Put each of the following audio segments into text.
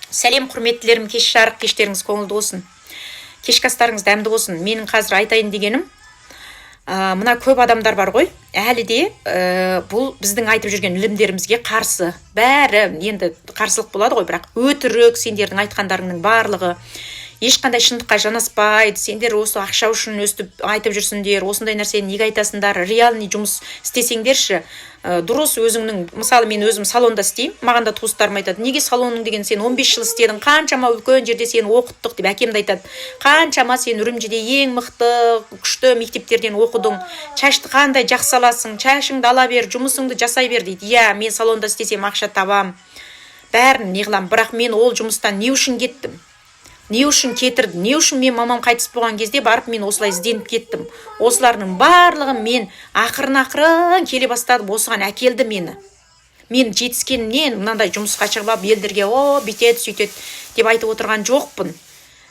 Сәлем құрметтілерім, кеш жарық кештеріңіз көңілді болсын. Кешкі астарыңыз дәмді болсын. Менің қазір айтайын дегенім, мына көп адамдар бар ғой, әлі де бұл біздің айтып жүрген ілімдерімізге қарсы. Бәрі енді қарсылық болады ғой, бірақ өтірік сендердің айтқандарыңның барлығы ешқандай шындыққа жанаспайды. Сендер осы ақша үшін өстіп айтып жүрсіңдер, осындай нәрсені неге айтасыңдар, реальный жұмыс істесеңдерші. Дұрыс өзіңнің, мысалы мен өзім салонда істеймін, маған да туыстарым айтады, неге салоның деген, сен 15 жыл істедің, қаншама үлкен жерде сені оқыттық деп әкем де айтады, қаншама сен Үрімжіде ең мықты күшті мектептерден оқыдың, шашты қандай жақсы аласың, шашыңды ала бер, жұмысыңды жасай бер дейді. Иә, мен салонда істесем ақша табам, бәрін не қылам, бірақ мен ол жұмыстан не үшін кеттім, не үшін кетірді, не үшін мен мамам қайтыс болған кезде барып мен осылай ізденіп кеттім. Осылардың барлығын мен ақырын келе бастадым, осыған әкелді мені. Мен жетіскеннен мынандай жұмысқа шығып елдерге бүйтеді сөйтеді деп айтып отырған жоқпын.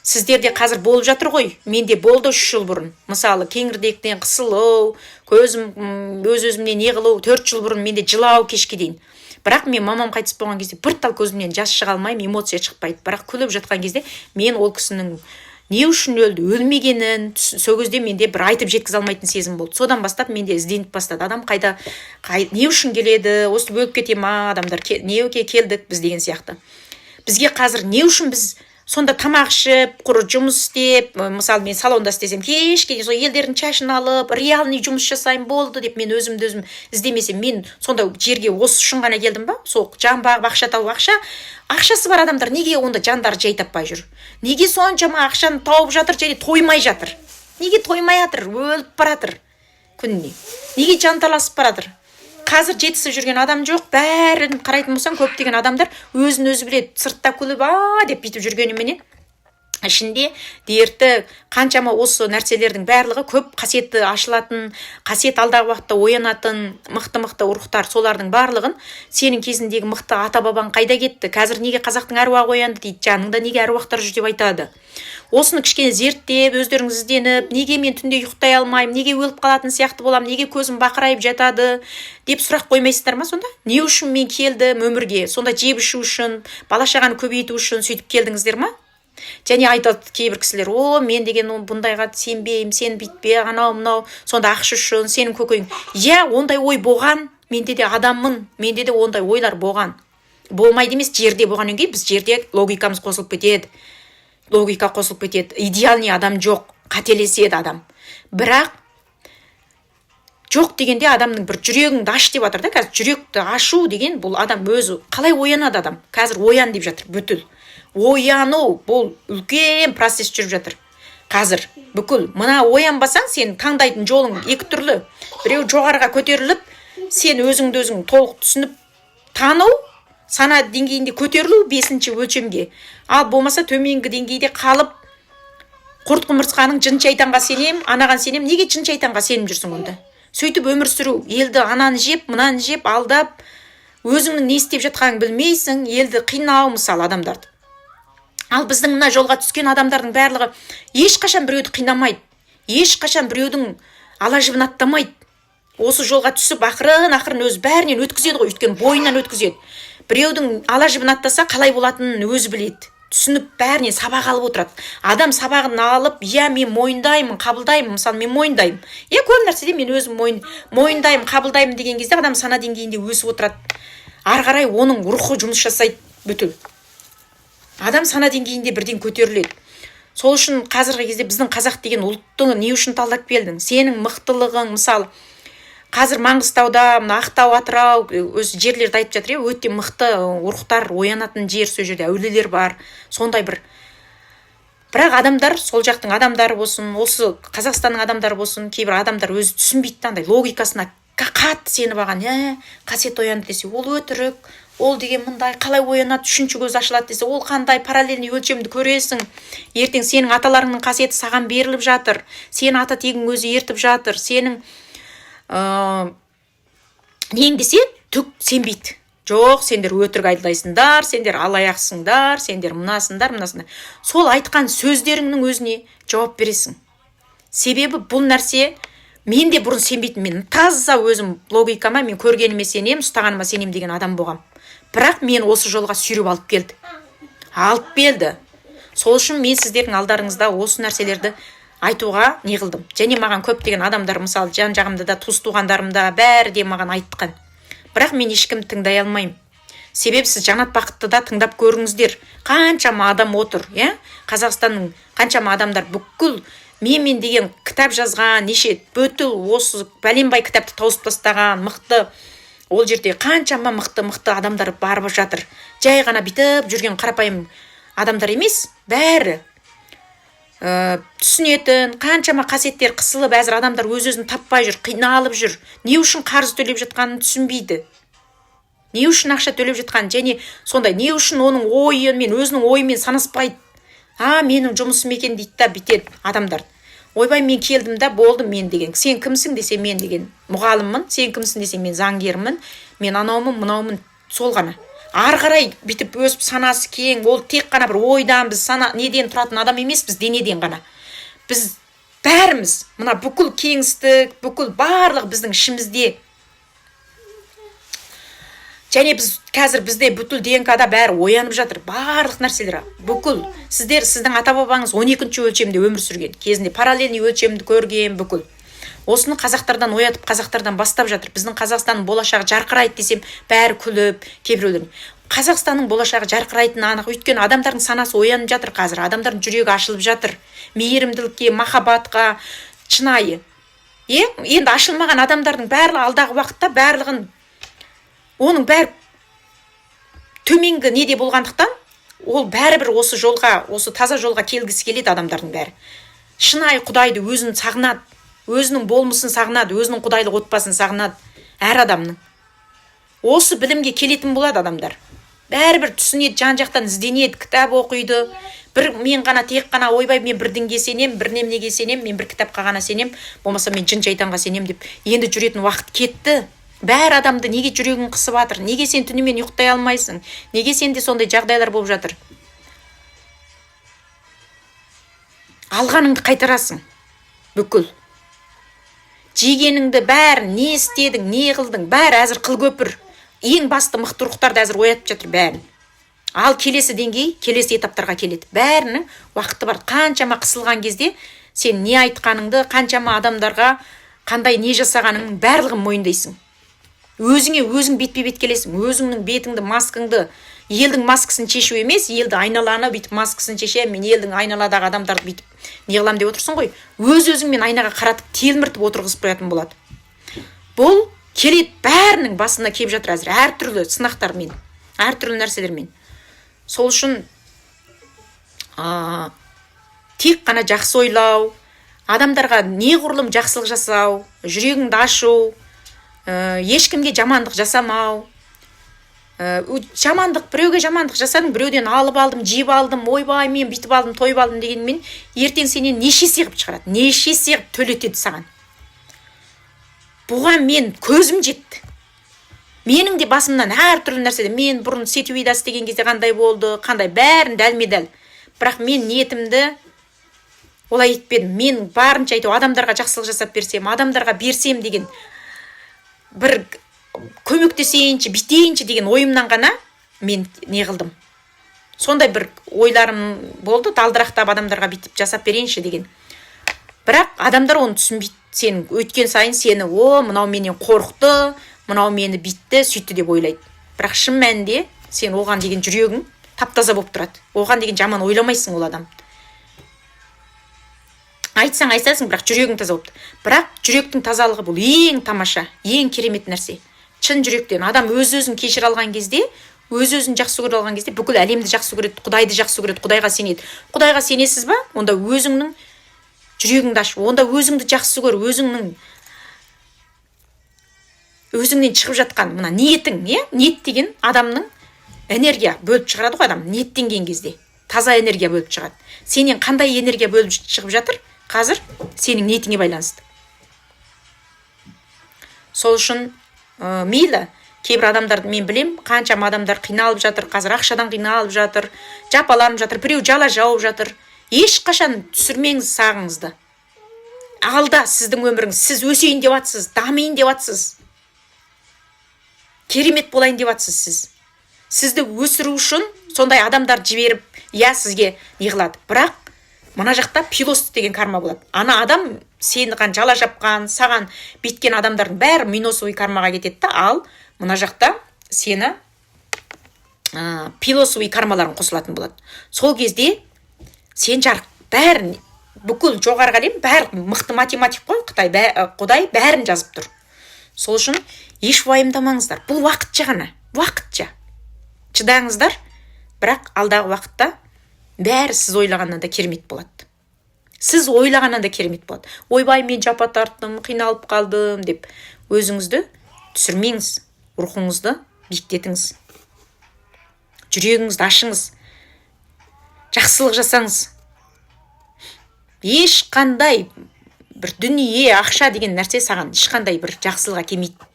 Сіздерде қазір болып жатыр ғой, менде болды 3 жыл бұрын. Мысалы кеңірдектен қысылу, көзім өз-өзімнен не қылу, 4 жыл бұрын менде жылау кешке дейін. Бірақ мен мамам қайтыс болған кезде бір тал көзімнен жас шыға алмаймын, эмоция шықпайды. Бірақ күліп жатқан кезде мен ол кісінің не үшін өлді, өлмегенін сол кезде менде бір айтып жеткізе алмайтын сезім болды. Содан бастап менде ізденіп бастады. Адам қайда, не үшін келеді, осы бөліп кете ма адамдар, неге келдік біз деген сияқты. Бізге қазір не үшін біз сонда тамақ ішіп, құр жұмыс істеп, мысалы мен салонда істесем, кешке дейін сол елдердің шашын алып, реальный жұмыс жасайын болды деп мен өзімді өзім іздемесем, мен сонда жерге осы үшін ғана келдім ба? Сол жан бағып ақша тауып, ақшасы бар адамдар неге онда жандары жай таппай жүр? Неге соншама ақшаны тауып жатыр, және тоймай жатыр? Неге тоймай жатыр? Өліп баратыр күніне. Неге жанталасып баратыр? Қазір жетісіп жүрген адам жоқ, бәрін қарайтын болсаң, көптеген адамдар өзін өзі біледі, сыртта күліп деп бүйтіп жүргеніменен ішінде дерті қаншама осы нәрселердің барлығы көп қасиетті ашылатын, қасиет алдағы уақытта оянатын мықты ұрықтар, солардың барлығын сенің кезіндегі мықты ата-бабаң қайда кетті? Қазір неге қазақтың әруағы оянды дейді, жаныңда неге әруақтар жүр деп айтады. Осыны кішкене зерттеп, өздеріңіз ізденіп, неге мен түнде ұйықтай алмаймын, неге өліп қалатын сияқты болам, неге көзім бақырайып жатады деп сұрақ қоймайсыздар ма сонда? Не үшін мен келдім өмірге? Сонда жеп ішу үшін, бала шағаны көбейту үшін сөйтіп келдіңіздер ма? Және айтады кейбір кісілер, мен деген бұндайға сенбеймін, сен бүйтпе, анау-мынау, сонда ақша үшін, сенің көкең. Иә, ондай ой болған, менде де адаммын, менде де ондай ойлар болған. Болмайды емес, жерде болғаннан кейін біз жерде логикамыз қосылып кетеді. Логика қосылып кетеді. Идеальный адам жоқ, қателеседі адам. Бірақ жоқ дегенде адамның бір жүрегіңді аш деп жатыр да, қазір жүректі ашу деген бұл адам өзі қалай оянады адам? Қазір оян деп жатыр бүткіл. Ояну бұл үлкен процесс жүріп жатыр. Қазір бүкіл мына оянбасаң, сен таңдайтын жолың екі түрлі. Біреу жоғарыға көтеріліп, сен өзіңді өзің толық түсініп тану, сана деңгейінде көтерілу 5-ші өлшемге. Ал болмаса төменгі деңгейде қалып, құрт құмырсқаның жын шайтанға сенем, анаған сенем, неге жын шайтанға сеніп жүрсің онда? Сөйтіп өмір сүру, елді ананы жеп, мынаны жеп, алдап, өзіңнің не істеп жатқанын білмейсің, елді қинау мысалы адамдарды. Ал біздің мына жолға түскен адамдардың барлығы ешқашан біреуді қинамайды, ешқашан біреудің ала жібін аттамайды. Осы жолға түсіп ақырын өзі бәрінен өткізеді ғой, өйткені бойынан өткізеді. Біреудің ала жібін аттаса қалай болатынын өзі біледі. Түсініп бәрінен сабақ алып отырады. Адам сабағын алып, мен мойындаймын, қабылдаймын, мысалы мен мойындаймын. Көп нәрседе мен өзім мойындаймын, қабылдаймын деген кезде адам сана деңгейінде өсіп отырады. Ары қарай оның рухы жұмыс жасайды бүтін. Адам сана деңгейінде бірден көтеріледі. Сол үшін қазіргі кезде біздің қазақ деген ұлтты не үшін талдап келдің? Сенің мықтылығың, мысалы, қазір Маңғыстауда, Ақтау, Атырау, өзі жерлерді айтып жатыр, өте мықты ұрықтар оянатын жер, сол жерде әулиелер бар, сондай бір. Бірақ адамдар, сол жақтың адамдары болсын, осы Қазақстанның адамдары болсын, кейбір адамдар өзі түсінбейді, андай логикасына қатты сеніп алған, қасиет оянды десе, ол өтірік. Ол деген мындай, қалай оянады, 3-ші көз ашылады десе, ол қандай параллельный өлшемді көресің. Ертең сенің аталарыңның қасиеті саған беріліп жатыр. Сенің ата тегің өзі ертіп жатыр. Сенің нең десе, түк сенбейді. Жоқ, сендер өтірік айдайсыңдар, сендер алаяқсыңдар, сендер мынасыңдар. Сол айтқан сөздеріңнің өзіне жауап бересің. Себебі бұл нәрсе мен де бұрын сенбейтін, мен таза өзім логикама, мен көргеніме сенем, ұстағаныма сенем деген адам болғам. Бірақ мен осы жолға сүйреп алып келді. алып келді. Сол үшін мен сіздердің алдарыңызда осы нәрселерді айтуға не қылдым. Және маған көптеген адамдар, мысалы жан жағымда да, туыс туғандарымда бәрі де маған айтқан. Бірақ мен ешкім тыңдай алмаймын. Себебі сіз Жанат Бақытты да тыңдап көріңіздер. Қаншама адам отыр, иә? Қазақстанның қаншама адамдар бүкіл мен деген кітап жазған, неше бүтіл осы бәленбай кітапты тауысып тастаған мықты, ол жерде қаншама мықты адамдар барып жатыр. Жай ғана бітіп жүрген қарапайым адамдар емес, бәрі түсінетін, қаншама қасиеттер қысылып, әзір адамдар өз-өзін таппай жүр, қиналып жүр. Не үшін қарыз төлеп жатқанын түсінбейді. Не үшін ақша төлеп жатқанын, және сондай не үшін оның ойымен, өзінің ойымен санаспайды. Менің жұмысым екен дейді да бітеді адамдар. Ойбай, мен келдім да болдым мен деген. Сен кімсің десе мен деген мұғаліммін, сен кімсің десе мен заңгермін, мен анаумын, мынаумын, сол ғана. Ары қарай бітіп өсіп санасы кең, ол тек қана бір ойдан, біз сана неден тұратын адам емес, біз денеден ғана. Біз бәріміз, мына бүкіл кеңістік, бүкіл барлық біздің ішімізде. Және біз қазір бізде бүкіл ДНК-да бәрі оянып жатыр, барлық нәрселер. Бүкіл сіздің ата-бабаңыз 12-ші өлшемде өмір сүрген, кезінде параллельный өлшемді көрген бүкіл. Осыны қазақтардан оятып, қазақтардан бастап жатыр. Біздің Қазақстанның болашағы жарқырайды десем, бәрі күліп, кейбіреулер. Қазақстанның болашағы жарқырайтыны анық, өйткені адамдардың санасы оянып жатыр қазір, адамдардың жүрегі ашылып жатыр. Мейірімділікке, махаббатқа, шынайы. Енді ашылмаған адамдардың барлығы алдағы уақытта барлығын, оның бәрі төменгі неде болғандықтан, ол бәрібір осы жолға, осы таза жолға келгісі келеді адамдардың бәрі. Шынайы Құдайды өзін сағынады, өзінің болмысын сағынады, өзінің құдайлық отбасын сағынады әр адамның. Осы білімге келетін болады адамдар. Бәрібір түсінеді, жан-жақтан ізденеді, кітап оқиды. Мен ғана тек қана ойбай, мен бір дінге сенем, бір неменеге сенем, мен бір кітапқа ғана сенем, болмаса мен жын-шайтанға сенем деп енді жүретін уақыт кетті. Бәр адамды неге жүрегін қысып жатыр? Неге сен түнімен ұйықтай алмайсың? Неге сенде сондай жағдайлар болып жатыр? Алғаныңды қайтарасың. Бүкіл. Жегеніңді бәрін, не істедің, не қылдың, бәрі әзір қыл көпір. Ең басты мықты рухтарды әзір оятып жатыр бәрін. Ал келесі деңгей, келесі этаптарға келеді. Бәрінің уақыты бар. Қаншама қысылған кезде сен не айтқаныңды, қаншама адамдарға қандай не жасағаныңның барлығын мойындайсың. Өзіңе өзің бетпе-бет келесің. Өзіңнің бетіңді, маскаңды, елдің маскасын шешу емес, елді айналаны бүйтіп маскасын шешем, мен елдің айналадағы адамдарды бүйтіп не қылам деп отырсың ғой. Өз-өзіңмен айнаға қаратып телміртіп отырғызып қоятын болады. Бұл келет бәрінің басына келіп жатыр әзір, әртүрлі сынақтармен, әртүрлі нәрселермен. Сол үшін тек қана жақсы ойлау, адамдарға неғұрлым жақсылық жасау, жүрегіңді ашу, ешкімге жамандық жасамау. Жамандық, біреуге жамандық жасадың, біреуден алып алдым, жеп алдым, ойбай, мен бүйтіп алдым, тойып алдым дегенмен, ертең сенен неше есе қылып шығарады, неше есе қылып төлетеді саған. Бұған мен көзім жетті. Менің де басымнан әртүрлі нәрседе, мен бұрын сетуида істеген кезде қандай болды, қандай бәрін дәлме-дәл. Бірақ мен ниетімді олай етпедім. Мен барынша айту, адамдарға жақсылық жасап берсем, адамдарға берсем деген бір көмектесейінші, бітейінші деген ойымнан ғана мен не қылдым. Сондай бір ойларым болды, далдырақтап адамдарға бітіп жасап берейінші деген. Бірақ адамдар оны түсінбейді. Сен өткен сайын сені, мынау менен қорықты, мынау мені битті, сөйтті деп ойлайды. Бірақ шын мәнінде сен оған деген жүрегің таптаза болып тұрады. Оған деген жаман ойламайсың ол адам. Айтсаң айтасың, бірақ жүрегің таза болып. Бірақ жүректің тазалығы бұл ең тамаша, ең керемет нәрсе. Шын жүректен адам өз-өзін кешір алған кезде, өз-өзін жақсы көре алған кезде бүкіл әлемді жақсы көреді, Құдайды жақсы көреді, Құдайға сенеді. Құдайға сенесіз ба? Онда өзіңнің жүрегіңді аш, онда өзіңді жақсы көр, өзіңнен шығып жатқан мына ниетің, ниет деген адамның энергия бөліп шығарады ғой адам, ниеттенген кезде. Таза энергия бөліп шығады. Сенен қандай энергия бөліп шығып жатыр? Қазір сенің ниетіңе байланысты. Сол үшін мейлі, кейбір адамдарды мен білем, қаншама адамдар қиналып жатыр, қазір ақшадан қиналып жатыр, жапаланып жатыр, біреу жала жауып жатыр. Ешқашан түсірмеңіз сағыңызды. Алда сіздің өміріңіз, сіз өсейін деп атсыз, дамайын деп атсыз. Керемет болайын деп атсыз сіз. Сізді өсіру үшін сондай адамдар жіберіп, иә сізге не қылады. Бірақ мына жақта пилостық деген карма болады. Ана адам сені жала жапқан, саған беткен адамдардың бәрі минусовый кармаға кетеді да, ал мына жақта сені пилосовый кармаларын қосылатын болады. Сол кезде сен жарық бәрін, бүкіл жоғарғы әлем бәрі мықты математик қой, Құдай бәрін жазып тұр. Сол үшін еш уайымдамаңыздар. Бұл уақытша ғана, уақытша. Шыдаңыздар, бірақ алдағы уақытта бәрі сіз ойлағаннан да керемет болады. Сіз ойлағаннан да керемет болады. Ойбай, мен жапа тарттым, қиналып қалдым деп өзіңізді түсірмеңіз, рухыңызды биіктетіңіз. Жүрегіңізді ашыңыз. Жақсылық жасаңыз. Ешқандай бір дүние, ақша деген нәрсе саған ешқандай бір жақсылыға келмейді.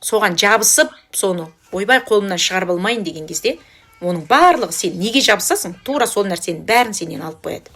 Соған жабысып, соны ойбай қолымнан шығарып алмайын деген кезде, оның барлығы сен неге жабысасың, тура сол нәрсенің бәрін сенен алып қояды.